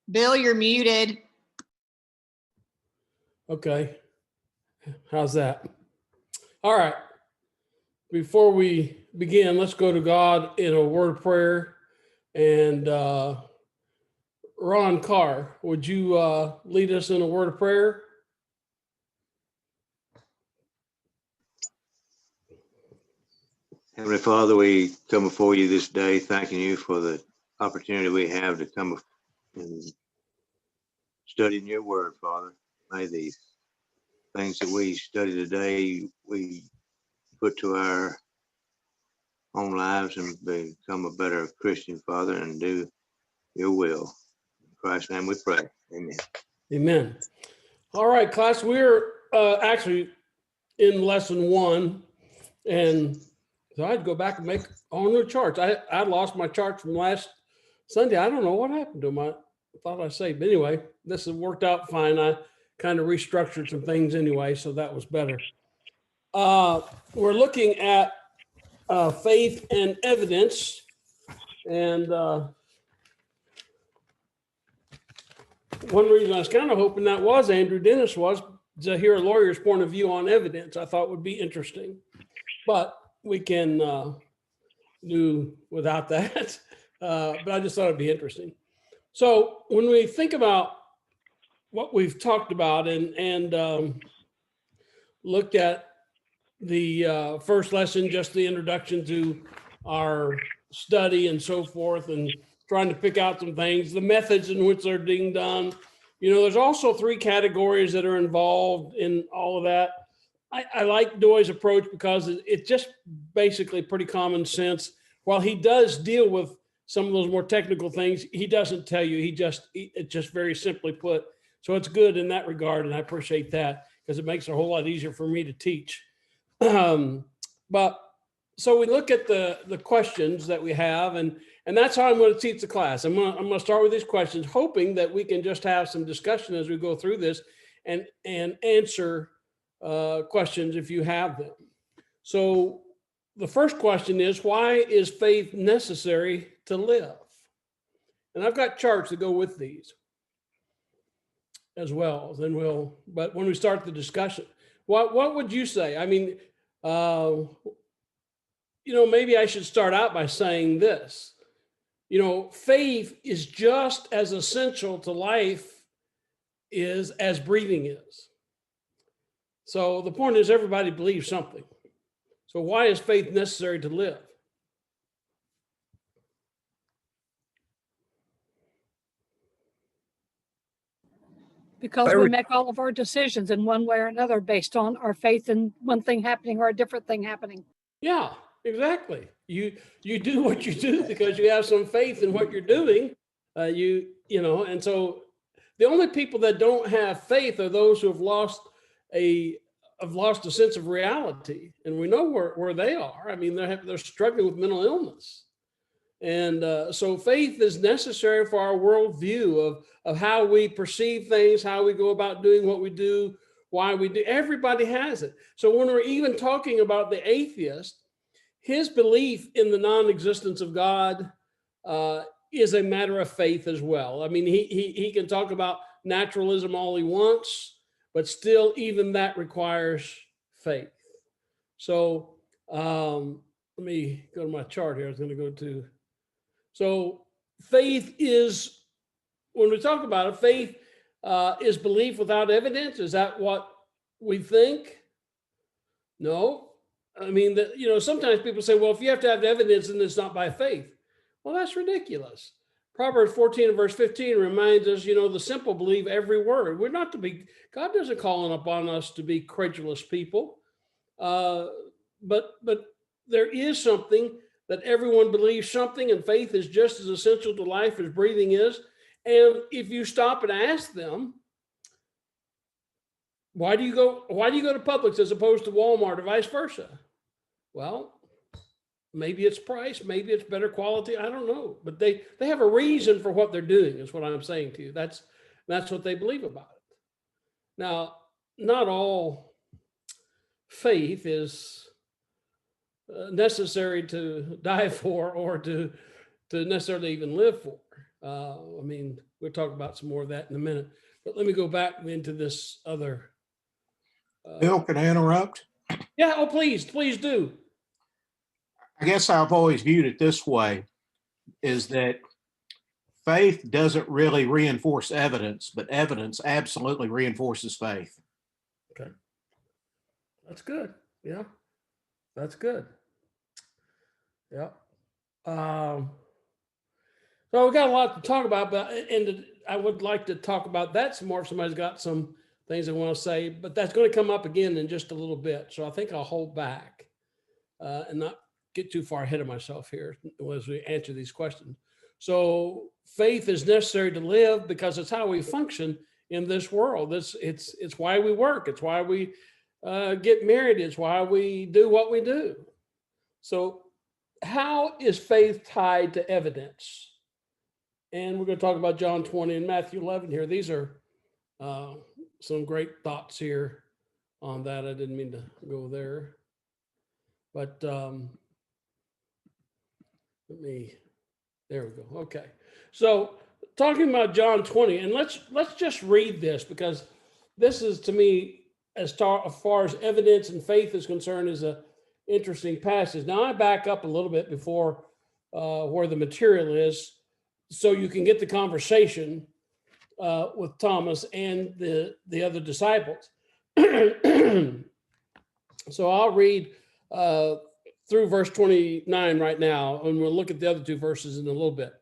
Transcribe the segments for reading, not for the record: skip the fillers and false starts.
Bill, you're muted. Okay. How's that? All right. Before we begin, let's go to God in a word of prayer. And Ron Carr, would you lead us in a word of prayer? Heavenly Father, we come before you this day, thanking you for the opportunity we have to come and study in your word, Father. May the things that we study today, we put to our own lives and become a better Christian, Father, and do your will. In Christ's name we pray. Amen. Amen. All right, class, we're actually in lesson 1. And so I'd go back and make all new charts. I lost my chart from last Sunday. I don't know what happened to them. I thought I saved. But anyway, this has worked out fine. I kind of restructured some things anyway, so that was better. We're looking at faith and evidence. And one reason I was kind of hoping that was Andrew Dennis was to hear a lawyer's point of view on evidence. I thought would be interesting. But we can do without that. But I just thought it'd be interesting. So when we think about what we've talked about and looked at the first lesson, just the introduction to our study and so forth, and trying to pick out some things, the methods in which they're being done. You know, there's also 3 categories that are involved in all of that. I like Doy's approach because it's just basically pretty common sense. While he does deal with some of those more technical things, he doesn't tell you. It's just very simply put. So it's good in that regard, and I appreciate that because it makes it a whole lot easier for me to teach. But so we look at the questions that we have, and that's how I'm going to teach the class. I'm going to start with these questions, hoping that we can just have some discussion as we go through this and answer questions if you have them. So the first question is, why is faith necessary to live? And I've got charts that go with these as well. But when we start the discussion, what would you say? I mean, maybe I should start out by saying this. Faith is just as essential to life as breathing is. So the point is, everybody believes something. So why is faith necessary to live? Because we make all of our decisions in one way or another based on our faith in one thing happening or a different thing happening. Yeah, exactly. You do what you do because you have some faith in what you're doing. And so the only people that don't have faith are those who have lost a sense of reality, and we know where they are. I mean, they're struggling with mental illness, and so faith is necessary for our worldview of how we perceive things, how we go about doing what we do, why we do. Everybody has it. So when we're even talking about the atheist, his belief in the non-existence of God is a matter of faith as well. I mean, he can talk about naturalism all he wants, but still, even that requires faith. So let me go to my chart here. I was going to go to. So faith is, when we talk about it, faith is belief without evidence. Is that what we think? No. I mean, sometimes people say, well, if you have to have evidence, then it's not by faith. Well, that's ridiculous. Proverbs 14 and verse 15 reminds us, the simple believe every word. We're not to be, God doesn't call upon us to be credulous people. But there is something that everyone believes something, and faith is just as essential to life as breathing is. And if you stop and ask them, why do you go to Publix as opposed to Walmart or vice versa? Well, maybe it's price, maybe it's better quality. I don't know, but they have a reason for what they're doing is what I'm saying to you. That's what they believe about it. Now, not all faith is necessary to die for or to necessarily even live for. I mean, we'll talk about some more of that in a minute. But let me go back into this other. Bill, can I interrupt? Yeah. Oh, please do. I guess I've always viewed it this way, is that faith doesn't really reinforce evidence, but evidence absolutely reinforces faith. Okay. That's good. Yeah. That's good. Yeah. So we got a lot to talk about, but and I would like to talk about that some more if somebody's got some things they want to say, but that's going to come up again in just a little bit. So I think I'll hold back and not get too far ahead of myself here as we answer these questions. So faith is necessary to live because it's how we function in this world. It's why we work. It's why we get married. It's why we do what we do. So how is faith tied to evidence? And we're going to talk about John 20 and Matthew 11 here. These are some great thoughts here on that. I didn't mean to go there. But there we go. Okay. So talking about John 20, and let's just read this because this is, to me, as far as evidence and faith is concerned, is a interesting passage. Now I back up a little bit before where the material is, so you can get the conversation with Thomas and the other disciples. So I'll read through verse 29 right now, and we'll look at the other two verses in a little bit.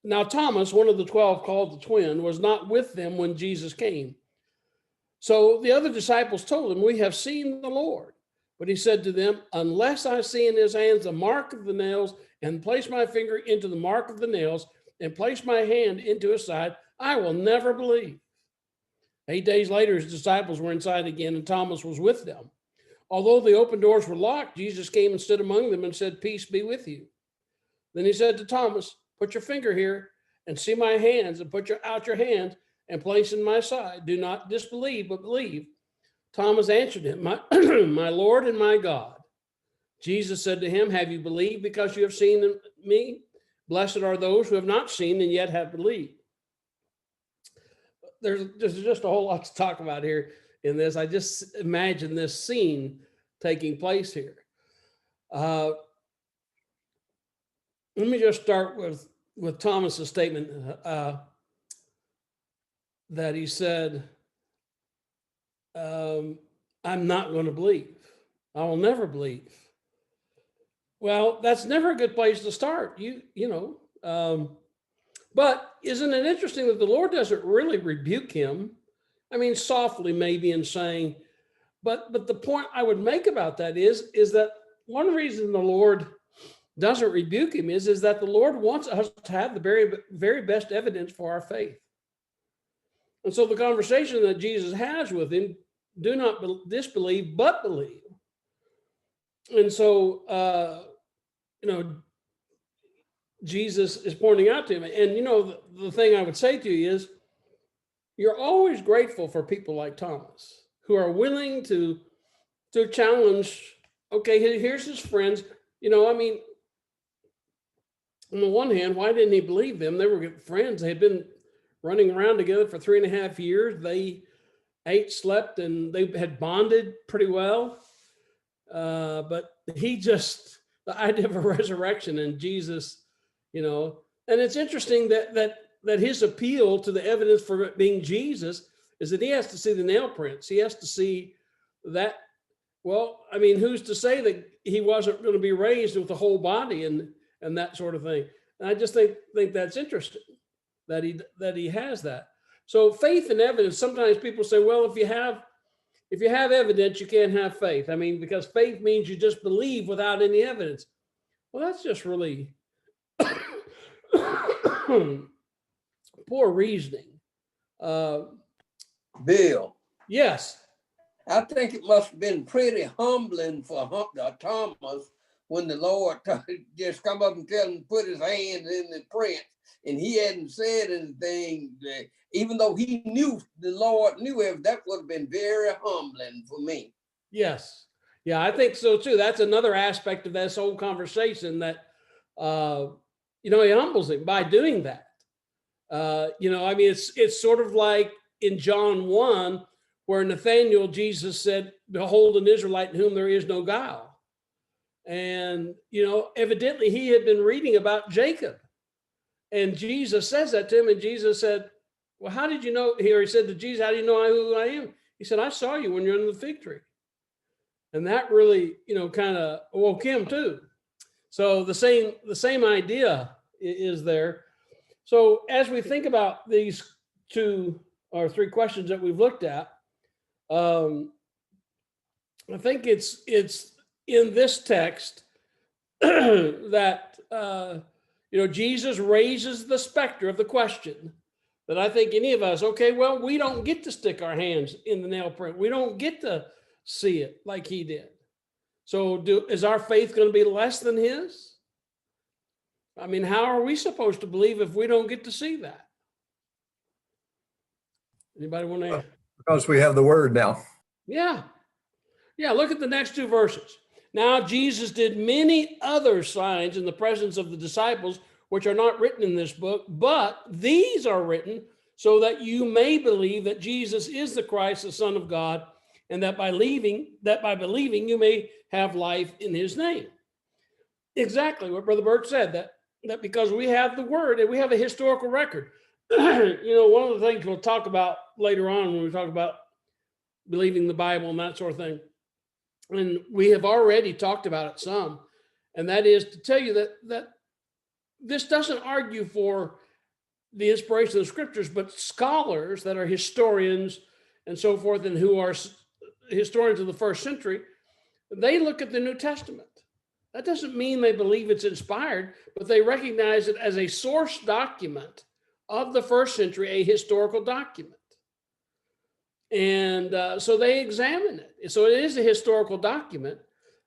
Now Thomas, one of the 12 called the twin, was not with them when Jesus came. So the other disciples told him, "We have seen the Lord." But he said to them, "Unless I see in his hands the mark of the nails, and place my finger into the mark of the nails, and place my hand into his side, I will never believe." 8 days later, his disciples were inside again, and Thomas was with them. Although the open doors were locked, Jesus came and stood among them and said, "Peace be with you." Then he said to Thomas, "Put your finger here and see my hands, and put out your hand and place in my side. Do not disbelieve, but believe." Thomas answered him, my Lord and my God." Jesus said to him, "Have you believed because you have seen me? Blessed are those who have not seen and yet have believed." There's just a whole lot to talk about here in this. I just imagine this scene taking place here. Let me just start with Thomas's statement that he said, "I'm not going to believe. I will never believe." Well, that's never a good place to start. But isn't it interesting that the Lord doesn't really rebuke him? I mean, softly maybe, in saying, but the point I would make about that is that one reason the Lord doesn't rebuke him is that the Lord wants us to have the very, very best evidence for our faith. And so the conversation that Jesus has with him, do not disbelieve, but believe. And so, Jesus is pointing out to him. And, the thing I would say to you is, you're always grateful for people like Thomas who are willing to challenge. Okay, here's his friends. I mean, on the one hand, why didn't he believe them? They were friends. They had been running around together for 3.5 years. They ate, slept, and they had bonded pretty well. But the idea of a resurrection and Jesus, and it's interesting that his appeal to the evidence for it being Jesus is that he has to see the nail prints. He has to see that. Well, I mean, who's to say that he wasn't going to be raised with the whole body and that sort of thing? And I just think that's interesting that he has that. So faith and evidence. Sometimes people say, well, if you have evidence, you can't have faith. I mean, because faith means you just believe without any evidence. Well, that's just really poor reasoning. Bill, Yes. I think it must have been pretty humbling for Thomas when the Lord just come up and tell him to put his hand in the print, and he hadn't said anything. Even though he knew, the Lord knew it, that would have been very humbling for me. Yes. Yeah, I think so too. That's another aspect of this whole conversation that, he humbles him by doing that. I mean, it's sort of like in John 1, where Nathanael, Jesus said, behold, an Israelite in whom there is no guile. And, evidently he had been reading about Jacob. And Jesus says that to him. And Jesus said, well, how did you know? He said to Jesus, how do you know who I am? He said, I saw you when you're under the fig tree. And that really, kind of woke him too. So the same idea is there. So as we think about these 2 or 3 questions that we've looked at, I think it's in this text that Jesus raises the specter of the question that I think any of us, okay, well, we don't get to stick our hands in the nail print. We don't get to see it like he did. So is our faith going to be less than his? I mean, how are we supposed to believe if we don't get to see that? Anybody want to? Because we have the word now. Yeah. Look at the next 2 verses. Now, Jesus did many other signs in the presence of the disciples, which are not written in this book, but these are written so that you may believe that Jesus is the Christ, the Son of God, and that by believing you may have life in his name. Exactly what Brother Bert said, that because we have the word and we have a historical record. One of the things we'll talk about later on when we talk about believing the Bible and that sort of thing, and we have already talked about it some, and that is to tell you that this doesn't argue for the inspiration of the scriptures, but scholars that are historians and so forth, and who are historians of the first century, they look at the New Testament. That doesn't mean they believe it's inspired, but they recognize it as a source document of the first century, a historical document. And so they examine it. So it is a historical document.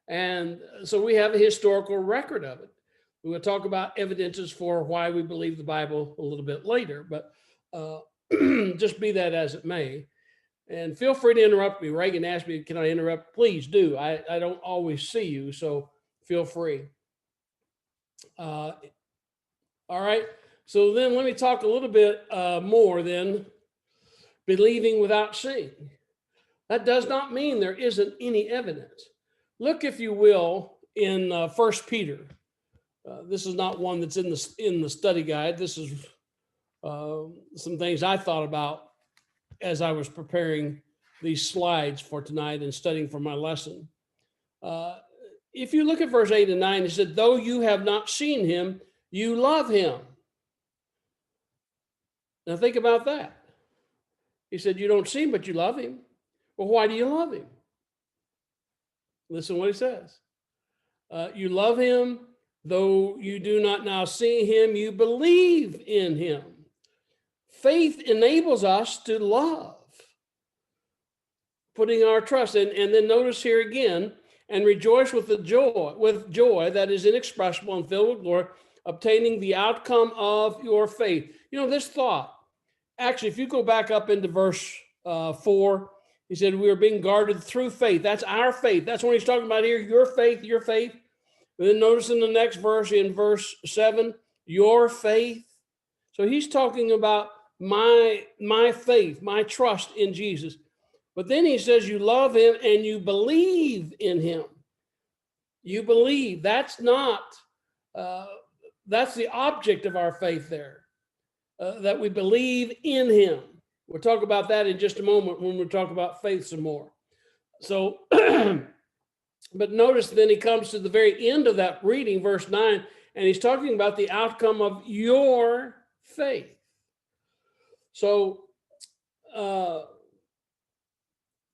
And so we have a historical record of it. We will talk about evidences for why we believe the Bible a little bit later, but just be that as it may. And feel free to interrupt me. Reagan asked me, can I interrupt? Please do. I don't always see you, so feel free. All right. So then let me talk a little bit more then. Believing without seeing. That does not mean there isn't any evidence. Look, if you will, in 1 Peter. This is not one that's in the study guide. This is some things I thought about as I was preparing these slides for tonight and studying for my lesson. If you look at verse 8 and 9, it said, though you have not seen him, you love him. Now think about that. He said, you don't see him, but you love him. Well, why do you love him? Listen to what he says. You love him, though you do not now see him, you believe in him. Faith enables us to love, putting our trust in. And then notice here again, and rejoice with joy that is inexpressible and filled with glory, obtaining the outcome of your faith. This thought, actually, if you go back up into verse 4, he said, we are being guarded through faith. That's our faith. That's what he's talking about here. Your faith, your faith. And then notice in the next verse, in verse 7, your faith. So he's talking about my faith, my trust in Jesus. But then he says, you love him and you believe in him. You believe. That's not, that's the object of our faith there. That we believe in him. We'll talk about that in just a moment when we talk about faith some more. So, but notice then he comes to the very end of that reading, verse 9, and he's talking about the outcome of your faith. So,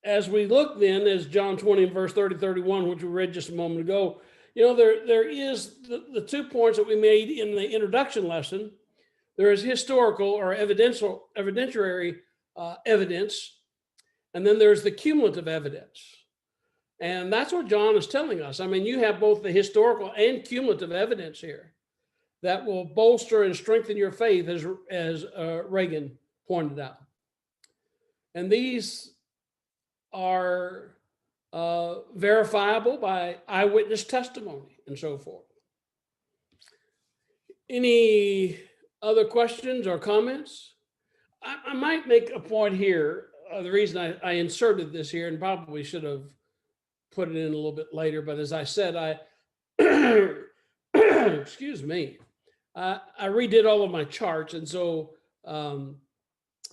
as we look then, as John 20 and verse 30, 31, which we read just a moment ago, there is the 2 points that we made in the introduction lesson. There is historical or evidentiary evidence, and then there's the cumulative evidence. And that's what John is telling us. I mean, you have both the historical and cumulative evidence here that will bolster and strengthen your faith, as Reagan pointed out. And these are verifiable by eyewitness testimony and so forth. Any Other questions or comments? I might make a point here. The reason I inserted this here, and probably should have put it in a little bit later, but as I said, excuse me, I redid all of my charts, and so I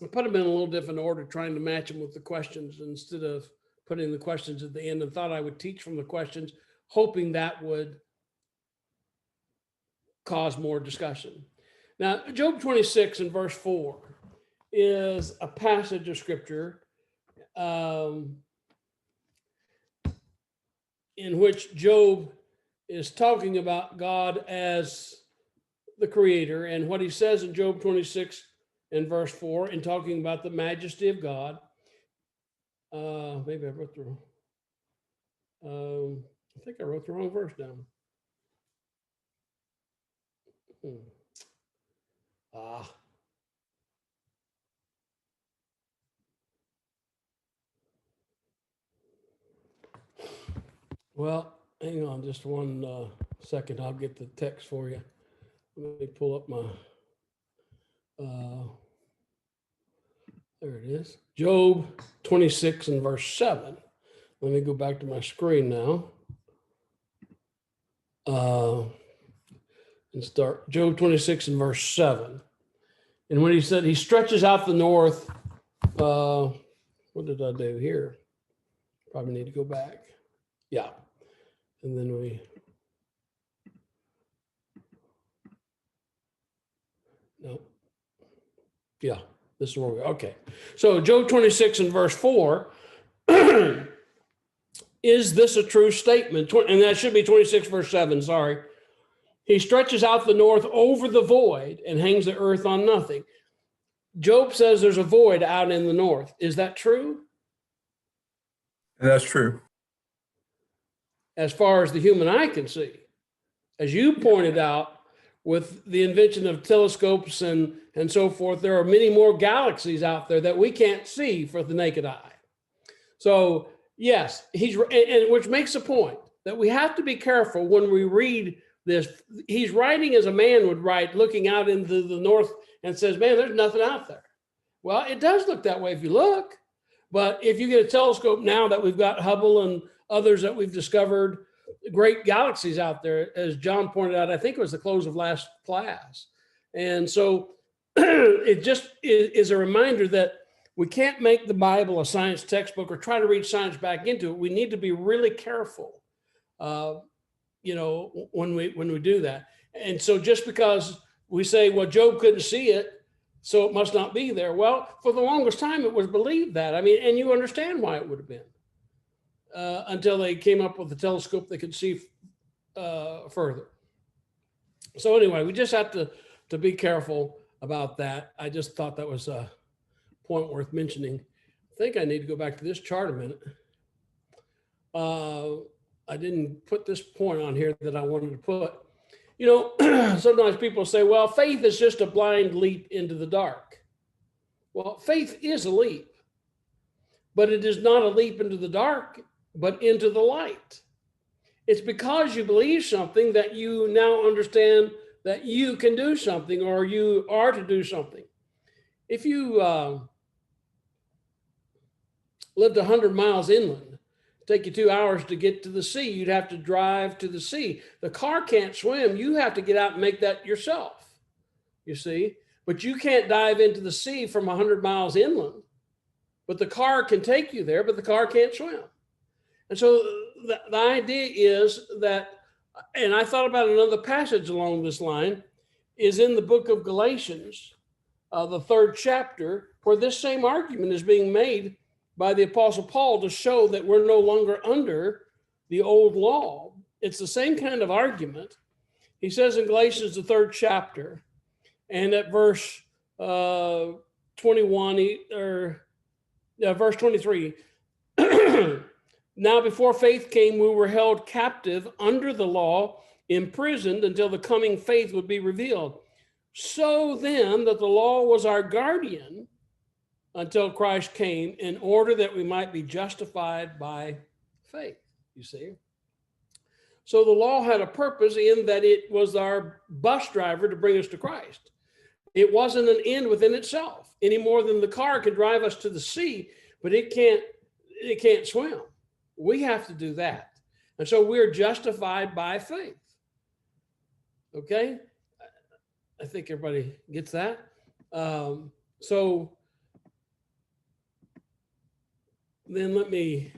put them in a little different order, trying to match them with the questions instead of putting the questions at the end, and thought I would teach from the questions, hoping that would cause more discussion. Now, Job 26 and verse 4 is a passage of scripture in which Job is talking about God as the creator, and what he says in Job 26 and verse 4, in talking about the majesty of God. Maybe I wrote the wrong. I think I wrote the wrong verse down. Well, hang on just one second. I'll get the text for you. Let me pull up my, there it is. Job 26 and verse 7. Let me go back to my screen now. And start Job 26 and verse 7. And when he said he stretches out the north, what did I do here? Probably need to go back. Yeah. And then no. Yeah, this is where we, okay. So Job 26 and verse 4, is this a true statement? And that should be 26 verse 7, sorry. He stretches out the north over the void and hangs the earth on nothing. Job says there's a void out in the north. Is that true? That's true. As far as the human eye can see. As you pointed out, with the invention of telescopes and so forth, there are many more galaxies out there that we can't see for the naked eye. So yes, and which makes a point that we have to be careful when we read this. He's writing as a man would write, looking out into the north and says, man, there's nothing out there. Well, it does look that way if you look, but if you get a telescope now that we've got Hubble and others that we've discovered, great galaxies out there, as John pointed out, I think it was the close of last class. And so it just is a reminder that we can't make the Bible a science textbook or try to read science back into it. We need to be really careful, when we do that. And so just because we say, well, Job couldn't see it, so it must not be there. Well, for the longest time, it was believed that. I mean, and you understand why it would have been. Until they came up with a telescope that could see further. So anyway, we just have to be careful about that. I just thought that was a point worth mentioning. I think I need to go back to this chart a minute. I didn't put this point on here that I wanted to put. Sometimes people say, well, faith is just a blind leap into the dark. Well, faith is a leap, but it is not a leap into the dark, but into the light. It's because you believe something that you now understand that you can do something or you are to do something. If you lived 100 miles inland, take you 2 hours to get to the sea, you'd have to drive to the sea. The car can't swim. You have to get out and make that yourself, you see. But you can't dive into the sea from 100 miles inland. But the car can take you there, but the car can't swim. And so the idea is that, and I thought about another passage along this line, is in the book of Galatians, the 3rd chapter, where this same argument is being made by the Apostle Paul to show that we're no longer under the old law. It's the same kind of argument. He says in Galatians, the 3rd chapter, and at verse 21, verse 23, now before faith came, we were held captive under the law, imprisoned until the coming faith would be revealed. So then that the law was our guardian until Christ came, in order that we might be justified by faith, you see. So the law had a purpose in that it was our bus driver to bring us to Christ. It wasn't an end within itself any more than the car can drive us to the sea, but it can't swim. We have to do that. And so we're justified by faith. Okay? I think everybody gets that. So then let me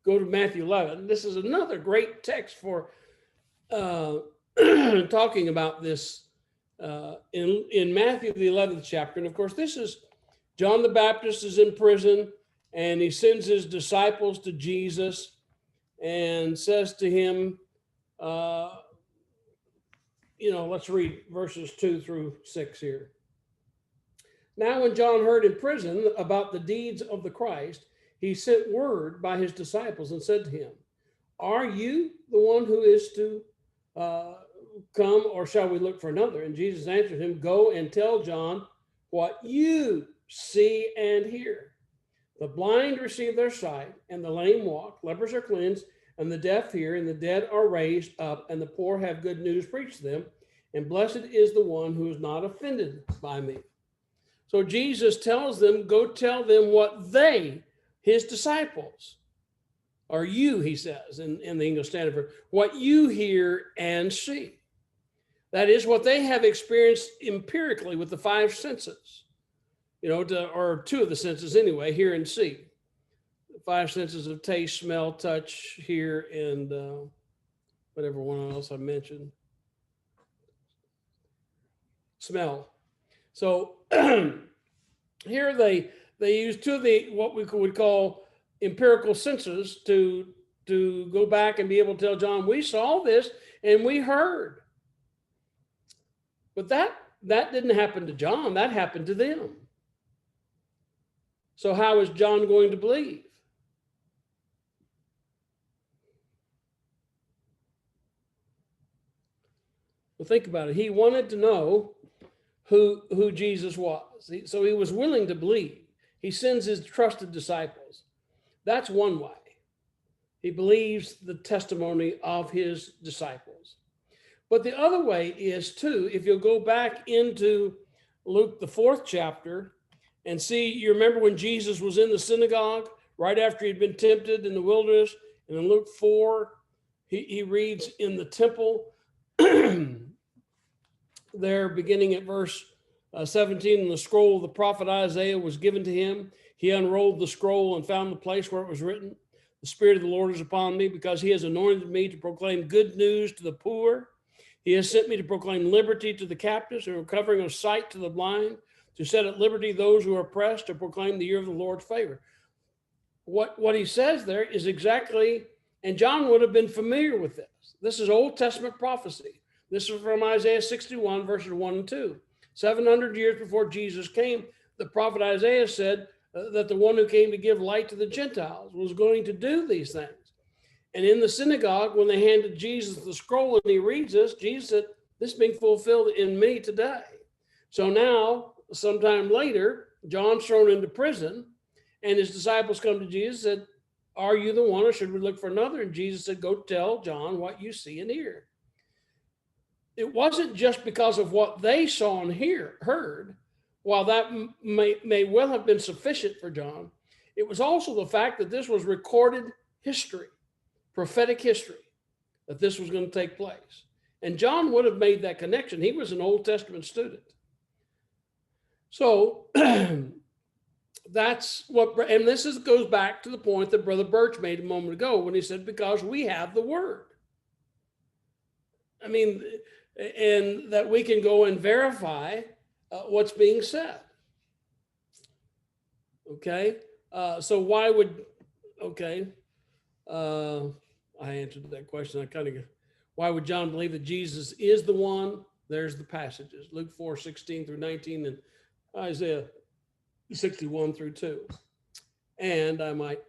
go to Matthew 11. This is another great text for talking about this in Matthew, the 11th chapter. And of course, this is John the Baptist is in prison, and he sends his disciples to Jesus and says to him, let's read verses 2 through 6 here. Now, when John heard in prison about the deeds of the Christ, he sent word by his disciples and said to him, "Are you the one who is to come, or shall we look for another?" And Jesus answered him, "Go and tell John what you see and hear. The blind receive their sight, and the lame walk, lepers are cleansed, and the deaf hear, and the dead are raised up, and the poor have good news preached to them. And blessed is the one who is not offended by me." So Jesus tells them, go tell them what they, his disciples, or you, he says in the English Standard Version, what you hear and see. That is what they have experienced empirically with the five senses, or two of the senses anyway, hear and see. The five senses of taste, smell, touch, hear, and whatever one else I mentioned. Smell. So here they use two of the what we would call empirical senses to go back and be able to tell John, we saw this and we heard. But that didn't happen to John, that happened to them. So how is John going to believe? Well, think about it. He wanted to know who Jesus was. So he was willing to believe. He sends his trusted disciples. That's one way. He believes the testimony of his disciples. But the other way is too, if you'll go back into Luke, the 4th chapter, and see, you remember when Jesus was in the synagogue, right after he'd been tempted in the wilderness, and in Luke 4, he reads in the temple, there beginning at verse 17, and the scroll of the prophet Isaiah was given to him. He unrolled the scroll and found the place where it was written, "The Spirit of the Lord is upon me, because he has anointed me to proclaim good news to the poor. He has sent me to proclaim liberty to the captives and recovering of sight to the blind, to set at liberty those who are oppressed, to proclaim the year of the Lord's favor." What he says there is exactly, and John would have been familiar with this. This is Old Testament prophecy. This is from Isaiah 61, verses 1 and 2. 700 years before Jesus came, the prophet Isaiah said that the one who came to give light to the Gentiles was going to do these things. And in the synagogue, when they handed Jesus the scroll and he reads this, Jesus said, "This is being fulfilled in me today." So now, sometime later, John's thrown into prison, and his disciples come to Jesus and said, "Are you the one, or should we look for another?" And Jesus said, "Go tell John what you see and hear." It wasn't just because of what they saw and heard, while that may well have been sufficient for John. It was also the fact that this was recorded history, prophetic history, that this was going to take place. And John would have made that connection. He was an Old Testament student. So that's what, and this goes back to the point that Brother Birch made a moment ago when he said, because we have the word. I mean, and that we can go and verify what's being said. Okay. So why would, I answered that question. Why would John believe that Jesus is the one? There's the passages, Luke 4, 16 through 19 and Isaiah 61 through 2. And I might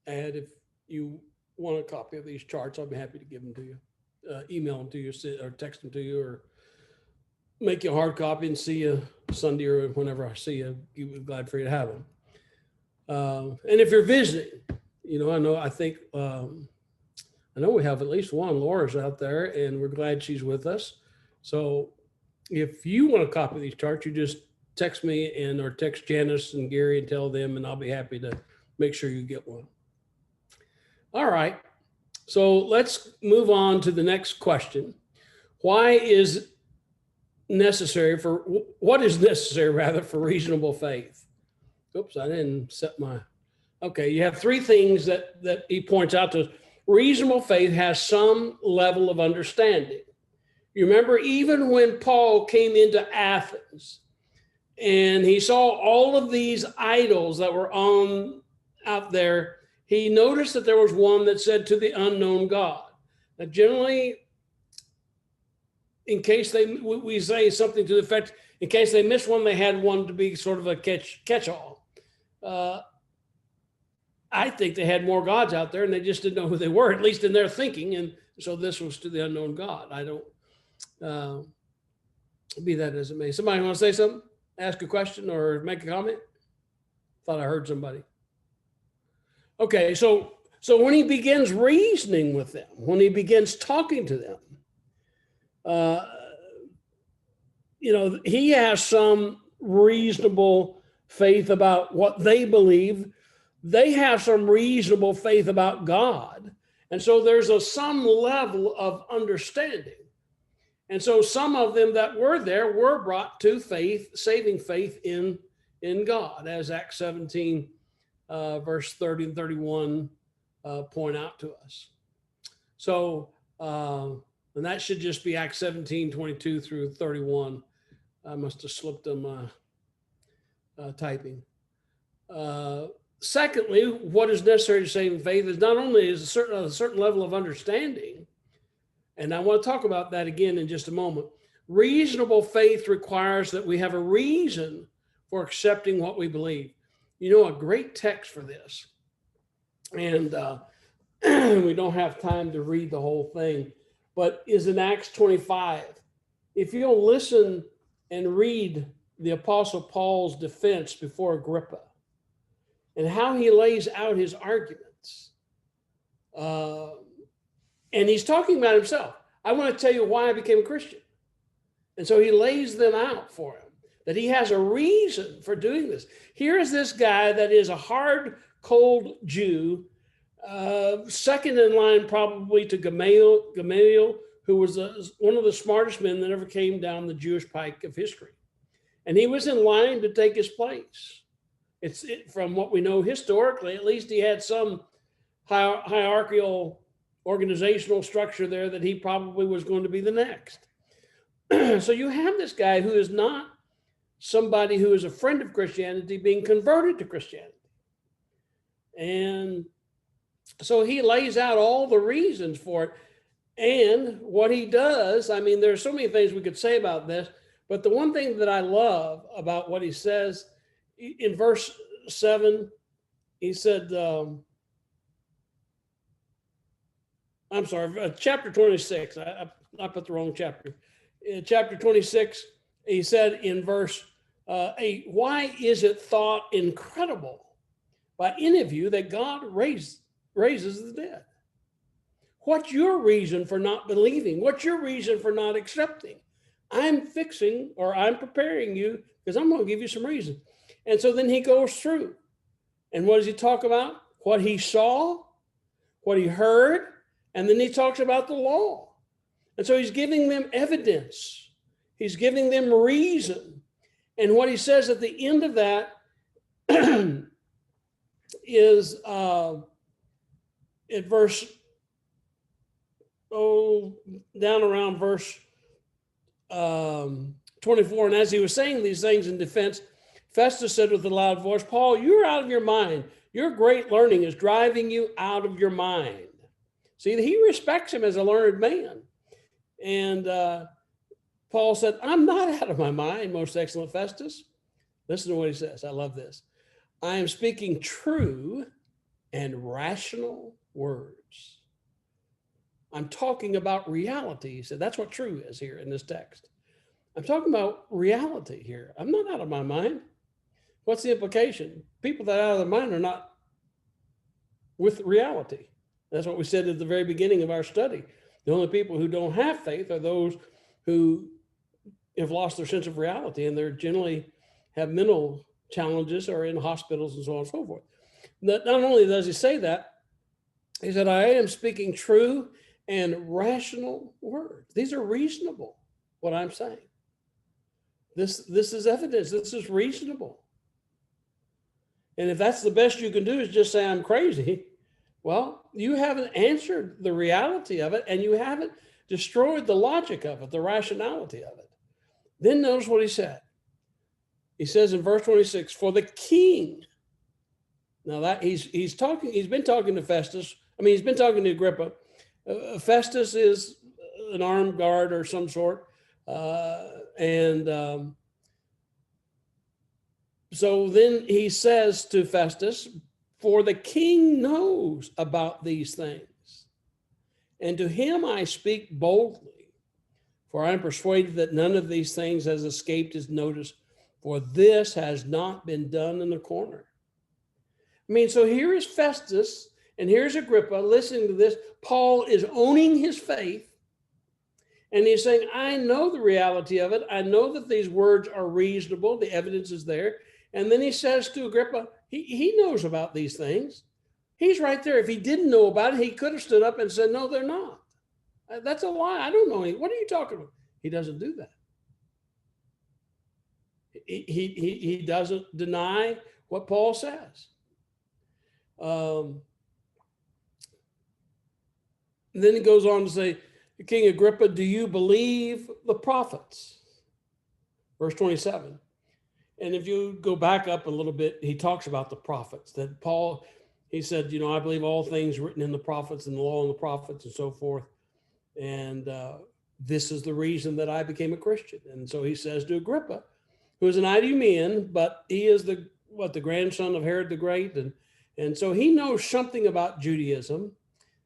add, if you want a copy of these charts, I'll be happy to give them to you. Email them to you, or text them to you, or make you a hard copy and see you Sunday or whenever I see you. We're glad for you to have them. And if you're visiting, I know we have at least one. Laura's out there, and we're glad she's with us. So if you want a copy of these charts, you just text me or text Janice and Gary and tell them, and I'll be happy to make sure you get one. All right. So let's move on to the next question. What is necessary for reasonable faith? Oops, I didn't set my, okay. You have three things that he points out to us. Reasonable faith has some level of understanding. You remember, even when Paul came into Athens and he saw all of these idols that were out there, he noticed that there was one that said, "To the unknown God." Now, generally, in case we say something to the effect, in case they missed one, they had one to be sort of a catch-all. I think they had more gods out there and they just didn't know who they were, at least in their thinking. And so this was to the unknown God. I don't, be that as it may. Somebody want to say something? Ask a question or make a comment? Thought I heard somebody. Okay, so when he begins reasoning with them, when he begins talking to them, he has some reasonable faith about what they believe. They have some reasonable faith about God. And so there's some level of understanding. And so some of them that were there were brought to faith, saving faith in God, as Acts 17, verse 30 and 31 point out to us. So, and that should just be Acts 17, 22 through 31. I must have slipped on my typing. Secondly, what is necessary to save faith is not only is a certain level of understanding, and I want to talk about that again in just a moment. Reasonable faith requires that we have a reason for accepting what we believe. A great text for this, and we don't have time to read the whole thing, but is in Acts 25. If you'll listen and read the Apostle Paul's defense before Agrippa and how he lays out his arguments, and he's talking about himself. I want to tell you why I became a Christian. And so he lays them out for him, that he has a reason for doing this. Here is this guy that is a hard, cold Jew, second in line probably to Gamaliel, who was one of the smartest men that ever came down the Jewish pike of history. And he was in line to take his place. From what we know historically, at least he had some hierarchical organizational structure there that he probably was going to be the next. So you have this guy who is not somebody who is a friend of Christianity being converted to Christianity. And so he lays out all the reasons for it. And what he does, I mean, there's so many things we could say about this, but the one thing that I love about what he says in verse 7, he said, chapter 26. I put the wrong chapter. In chapter 26, he said in verse 8, "Why is it thought incredible by any of you that God raises the dead?" What's your reason for not believing? What's your reason for not accepting? I'm preparing you because I'm going to give you some reason. And so then he goes through. And what does he talk about? What he saw, what he heard, and then he talks about the law. And so he's giving them evidence. He's giving them reason. And what he says at the end of that is in verse, down around verse 24. And as he was saying these things in defense, Festus said with a loud voice, "Paul, you're out of your mind. Your great learning is driving you out of your mind." See, he respects him as a learned man. And Paul said, "I'm not out of my mind, most excellent Festus." Listen to what he says. I love this. "I am speaking true and rational words." I'm talking about reality. He said, that's what true is here in this text. I'm talking about reality here. I'm not out of my mind. What's the implication? People that are out of their mind are not with reality. That's what we said at the very beginning of our study. The only people who don't have faith are those who have lost their sense of reality, and they're generally have mental challenges or in hospitals and so on and so forth. Not only does he say that, he said, I am speaking true and rational words. These are reasonable, what I'm saying. This is evidence. This is reasonable. And if that's the best you can do is just say I'm crazy, well, you haven't answered the reality of it, and you haven't destroyed the logic of it, the rationality of it. Then notice what he said. He says in verse 26, for the king. Now that he's been talking to Festus. He's been talking to Agrippa. Festus is an armed guard or some sort. So then he says to Festus, for the king knows about these things, and to him I speak boldly, for I am persuaded that none of these things has escaped his notice, for this has not been done in the corner. So here is Festus, and here's Agrippa listening to this. Paul is owning his faith, and he's saying, I know the reality of it. I know that these words are reasonable. The evidence is there. And then he says to Agrippa, he knows about these things. He's right there. If he didn't know about it, he could have stood up and said, no, they're not. That's a lie. I don't know. What are you talking about? He doesn't do that. He doesn't deny what Paul says. Then he goes on to say, King Agrippa, do you believe the prophets? Verse 27. And if you go back up a little bit, he talks about the prophets, that Paul, he said, I believe all things written in the prophets and the law and the prophets and so forth. And this is the reason that I became a Christian. And so he says to Agrippa, who is an Idumean, but he is the grandson of Herod the Great. And so he knows something about Judaism.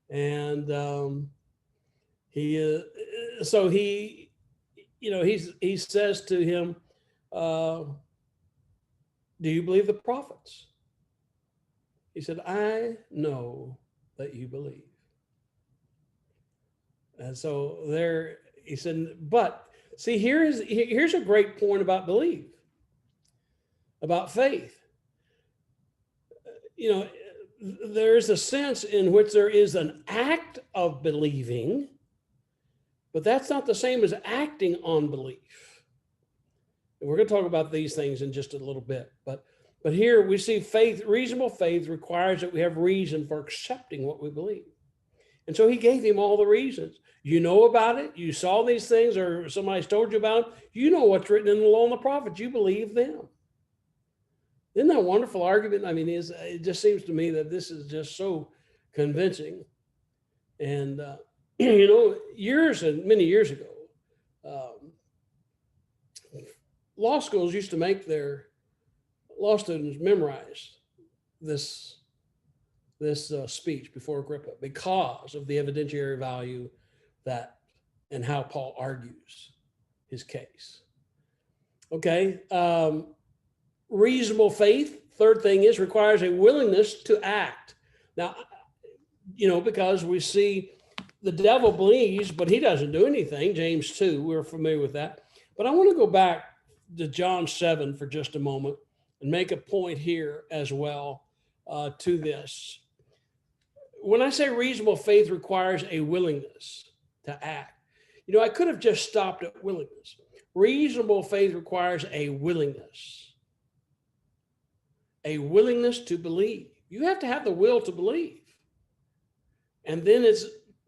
And he says to him, do you believe the prophets? He said, I know that you believe. And so there, he said, but see, here's a great point about belief, about faith. There is a sense in which there is an act of believing, but that's not the same as acting on belief. And we're going to talk about these things in just a little bit. But here we see faith, reasonable faith requires that we have reason for accepting what we believe. And so he gave him all the reasons. You know about it. You saw these things, or somebody's told you about it. You know what's written in the law and the prophets. You believe them. Isn't that a wonderful argument? It just seems to me that this is just so convincing. And, many years ago, law schools used to make their law students memorize this speech before Agrippa because of the evidentiary value and how Paul argues his case. Okay. Reasonable faith, third thing is, requires a willingness to act. Now, because we see the devil believes, but he doesn't do anything. James 2, we're familiar with that. But I want to go back to John 7 for just a moment and make a point here as well to this. When I say reasonable faith requires a willingness to act, I could have just stopped at willingness. Reasonable faith requires a willingness to believe. You have to have the will to believe. And then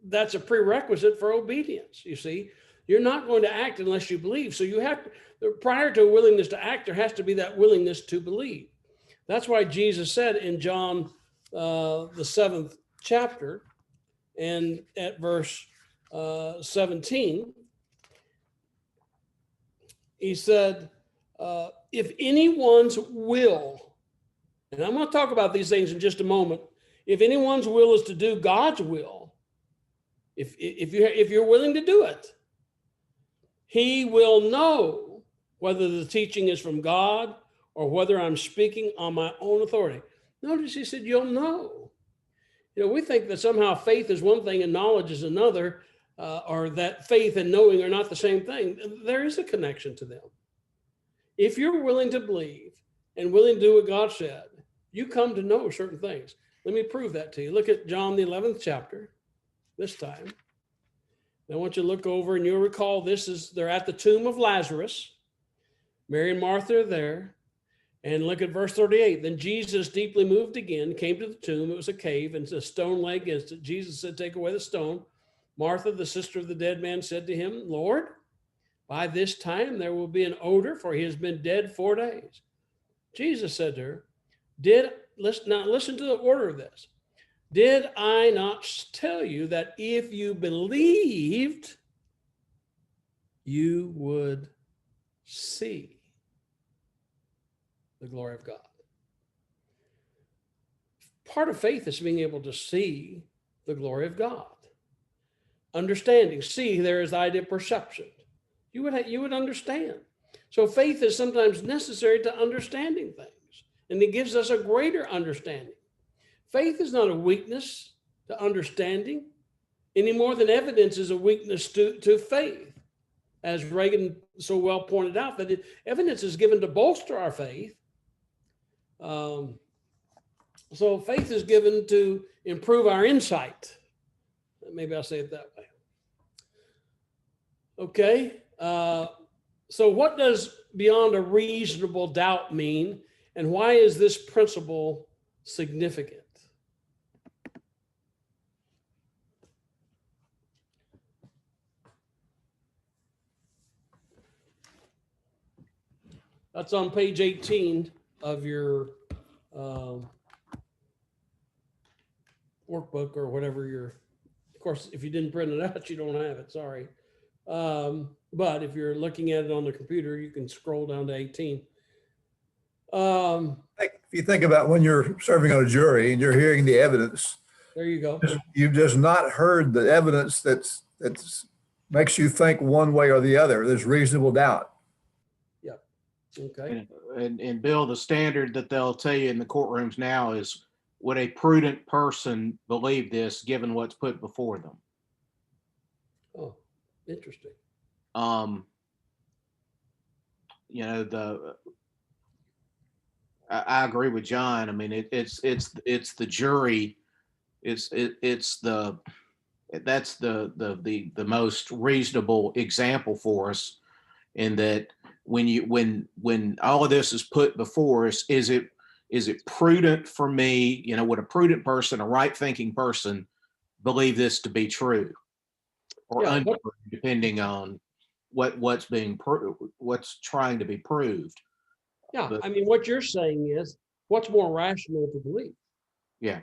that's a prerequisite for obedience. You see, you're not going to act unless you believe. So you have to, prior to a willingness to act, there has to be that willingness to believe. That's why Jesus said in John, the 7th chapter, and at verse 17, he said, if anyone's will, and I'm going to talk about these things in just a moment. If anyone's will is to do God's will, if you're willing to do it, he will know whether the teaching is from God or whether I'm speaking on my own authority. Notice he said, you'll know. We think that somehow faith is one thing and knowledge is another. or that faith and knowing are not the same thing. There is a connection to them. If you're willing to believe and willing to do what God said, you come to know certain things. Let me prove that to you. Look at John, the 11th chapter, this time. I want you to look over, and you'll recall they're at the tomb of Lazarus. Mary and Martha are there. And look at verse 38. Then Jesus, deeply moved again, came to the tomb. It was a cave, and a stone lay against it. Jesus said, take away the stone. Martha, the sister of the dead man, said to him, Lord, by this time there will be an odor, for he has been dead 4 days. Jesus said to her, listen to the order of this. Did I not tell you that if you believed, you would see the glory of God? Part of faith is being able to see the glory of God. Understanding, see, there is the idea of perception. You would understand. So faith is sometimes necessary to understanding things, and it gives us a greater understanding. Faith is not a weakness to understanding any more than evidence is a weakness to faith. As Reagan so well pointed out, that evidence is given to bolster our faith. So faith is given to improve our insight. Maybe I'll say it that way. Okay. So what does beyond a reasonable doubt mean? And why is this principle significant? That's on page 18 of your workbook or whatever of course, if you didn't print it out, you don't have it, sorry. But if you're looking at it on the computer, you can scroll down to 18. If you think about when you're serving on a jury and you're hearing the evidence, There you go. you've just not heard the evidence that's makes you think one way or the other. There's reasonable doubt. Okay. And Bill, the standard that they'll tell you in the courtrooms now is, would a prudent person believe this given what's put before them? Oh, interesting. I agree with John. I mean, it's the jury. That's the most reasonable example for us, in that when all of this is put before us, is it prudent for me? Would a prudent person, a right thinking person, believe this to be true or untrue, depending on what's trying to be proved? Yeah, I mean, what you're saying is, what's more rational to believe? Yeah.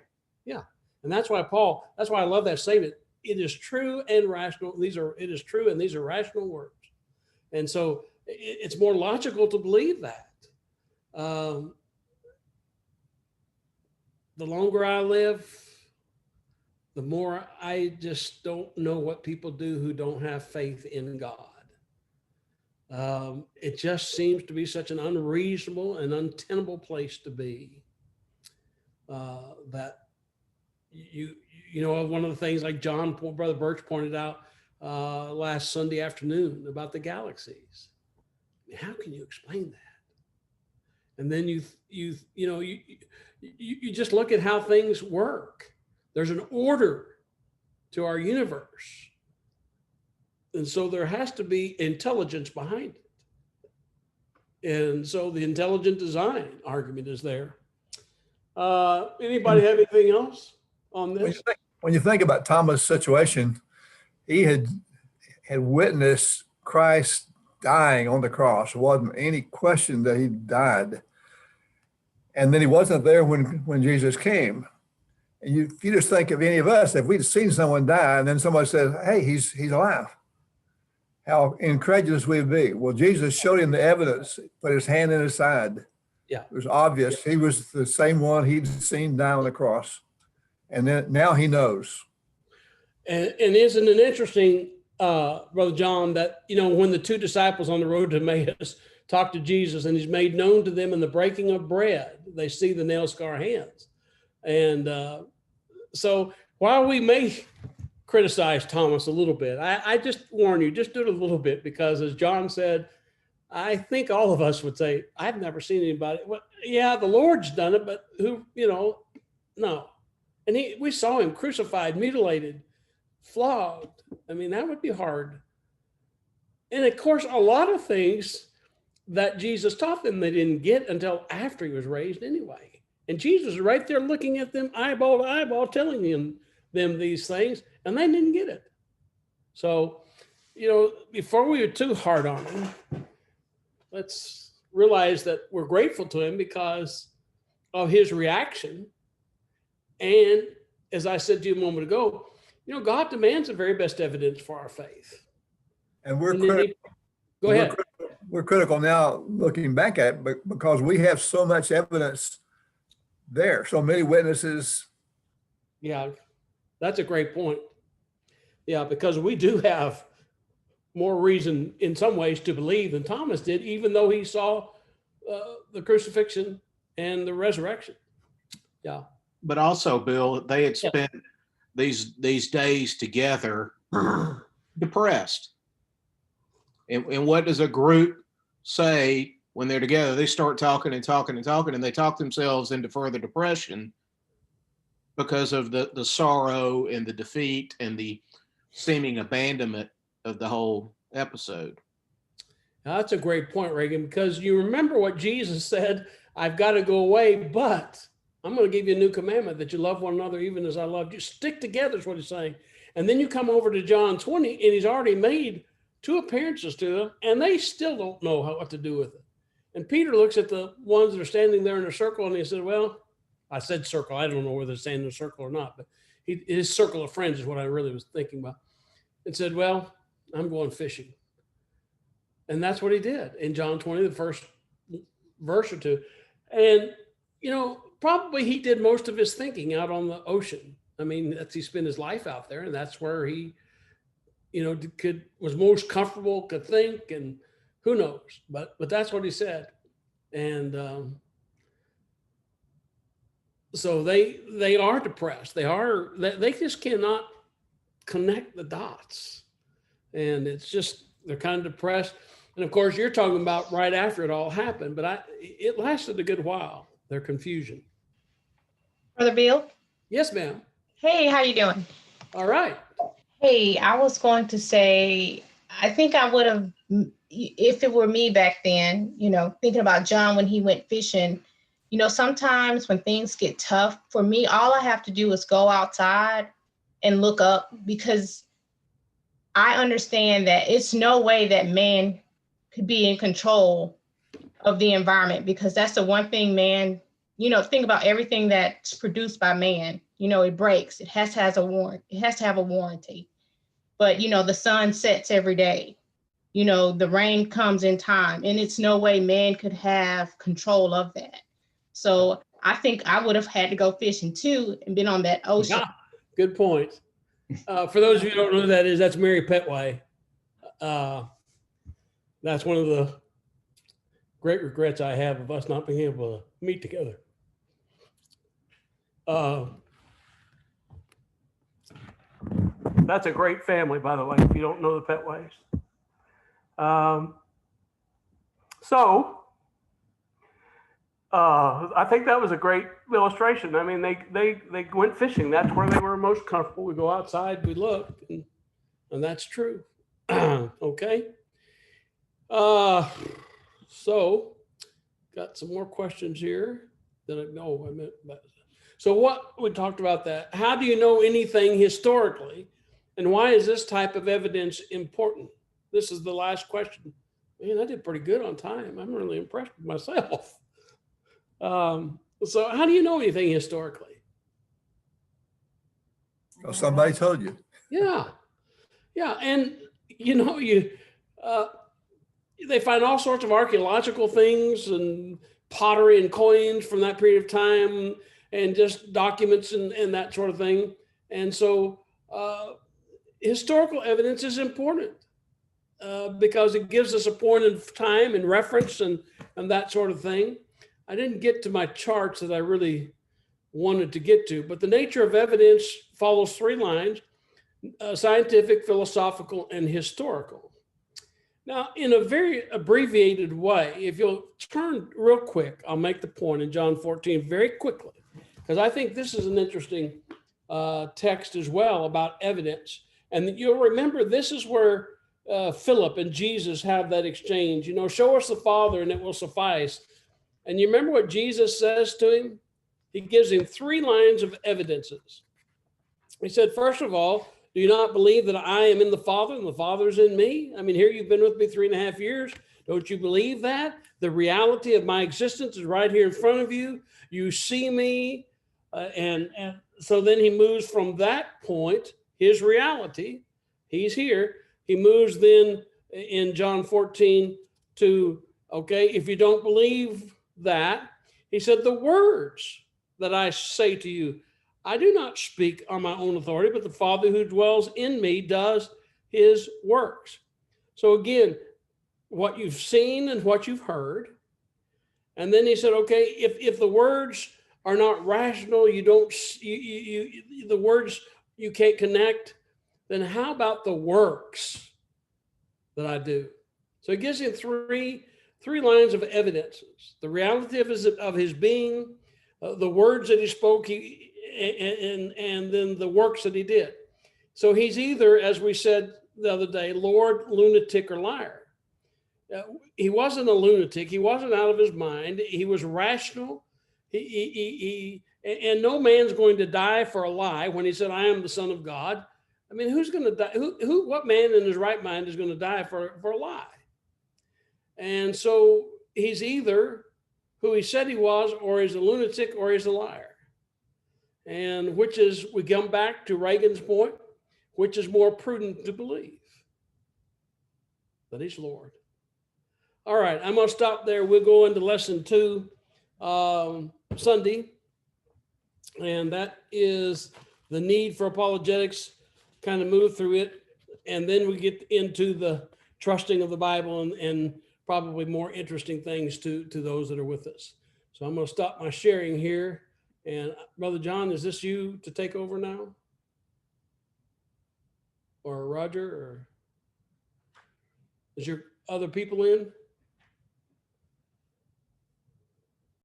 And that's why I love that statement. It is true and rational. It is true and these are rational words. And so it's more logical to believe that. The longer I live, the more I just don't know what people do who don't have faith in God. It just seems to be such an unreasonable and untenable place to be. That one of the things, like Brother Birch pointed out last Sunday afternoon about the galaxies. How can you explain that? And then you just look at how things work. There's an order to our universe. And so there has to be intelligence behind it. And so the intelligent design argument is there. Anybody have anything else on this? When you think about Thomas' situation, he had witnessed Christ dying on the cross. There wasn't any question that he died. And then he wasn't there when Jesus came. And if you just think of any of us, if we'd seen someone die and then somebody says, hey, he's alive, how incredulous we'd be. Well, Jesus showed him the evidence, put his hand in his side. Yeah. It was obvious. He was the same one he'd seen die on the cross. And then now he knows. And isn't it interesting, Brother John, that, when the two disciples on the road to Emmaus talked to Jesus and he's made known to them in the breaking of bread, they see the nail scar hands. And so while we may criticize Thomas a little bit. I just warn you, just do it a little bit, because as John said, I think all of us would say, I've never seen anybody. Well, yeah, the Lord's done it, but who, no. And we saw him crucified, mutilated, flogged. I mean, that would be hard. And of course, a lot of things that Jesus taught them, they didn't get until after he was raised anyway. And Jesus was right there looking at them eyeball to eyeball, telling them these things, and they didn't get it. So, before we were too hard on him, let's realize that we're grateful to him because of his reaction. And as I said to you a moment ago, God demands the very best evidence for our faith. And we're go ahead. We're critical now looking back at it because we have so much evidence there, so many witnesses. Yeah, that's a great point. Yeah, because we do have more reason in some ways to believe than Thomas did, even though he saw the crucifixion and the resurrection. Yeah. But also, Bill, they had spent these days together depressed. And what does a group say when they're together? They start talking and talking and talking, and they talk themselves into further depression because of the sorrow and the defeat and the seeming abandonment of the whole episode. Now, that's a great point, Reagan, because you remember what Jesus said, I've got to go away, but I'm going to give you a new commandment, that you love one another even as I loved you. Stick together is what he's saying. And then you come over to John 20, and he's already made 2 appearances to them, and they still don't know what to do with it. And Peter looks at the ones that are standing there in a circle, and he said, well, I said circle. I don't know whether they're standing in a circle or not, but his circle of friends is what I really was thinking about. And said, well, I'm going fishing. And that's what he did in John 20, the first verse or 2. And, probably he did most of his thinking out on the ocean. I mean, he spent his life out there, and that's where he was most comfortable, could think, and who knows, but that's what he said. And so they are depressed. They just cannot connect the dots, and it's just, they're kind of depressed. And of course, you're talking about right after it all happened, but it lasted a good while, their confusion. Brother Bill? Yes, ma'am. Hey, how you doing? All right. Hey, I was going to say, I think I would have, if it were me back then, thinking about John when he went fishing, sometimes when things get tough, for me, all I have to do is go outside and look up, because I understand that it's no way that man could be in control of the environment, because that's the one thing man, think about everything that's produced by man, it breaks, it has to have a warranty. But, the sun sets every day, the rain comes in time, and it's no way man could have control of that. So I think I would have had to go fishing too and been on that ocean. Yeah, good point. For those of you who don't know who that is, that's Mary Petway. That's one of the great regrets I have of us not being able to meet together. That's a great family, by the way, if you don't know the Petways. I think that was a great illustration. I mean, they went fishing. That's where they were most comfortable. We go outside, we look, and that's true. Okay. So got some more questions here that I know I meant. So what we talked about that. How do you know anything historically? And why is this type of evidence important? This is the last question. Man, I did pretty good on time. I'm really impressed with myself. So how do you know anything historically? Well, somebody told you. Yeah. And they find all sorts of archaeological things and pottery and coins from that period of time and just documents and that sort of thing. And so historical evidence is important because it gives us a point of time and reference and that sort of thing. I didn't get to my charts that I really wanted to get to, but the nature of evidence follows 3 lines. scientific, philosophical, and historical. Now, in a very abbreviated way, if you'll turn real quick, I'll make the point in John 14 very quickly, because I think this is an interesting text as well about evidence. And you'll remember this is where Philip and Jesus have that exchange, you know, show us the Father and it will suffice. And you remember what Jesus says to him? He gives him 3 lines of evidences. He said, first of all, do you not believe that I am in the Father and the Father is in me? I mean, here you've been with me 3.5 years. Don't you believe that? The reality of my existence is right here in front of you. You see me. And so then he moves from that point, his reality, he's here. He moves then in John 14 to, okay, if you don't believe that, he said, the words that I say to you, I do not speak on my own authority, but the Father who dwells in me does his works. So again, what you've seen and what you've heard. And then he said, okay, if the words are not rational, the words you can't connect, then how about the works that I do? So he gives you three lines of evidences: the reality of his being, the words that he spoke, and then the works that he did. So he's either, as we said the other day, Lord, lunatic, or liar. He wasn't a lunatic. He wasn't out of his mind. He was rational. And no man's going to die for a lie when he said, I am the Son of God. I mean, who's going to die? What man in his right mind is going to die for a lie? And so he's either who he said he was, or he's a lunatic, or he's a liar. And which is, we come back to Reagan's point, which is more prudent to believe? That he's Lord. All right, I'm going to stop there. We'll go into lesson 2 Sunday. And that is the need for apologetics, kind of move through it. And then we get into the trusting of the Bible and probably more interesting things to those that are with us. So I'm going to stop my sharing here. And Brother John, is this you to take over now? Or Roger? Or is your other people in?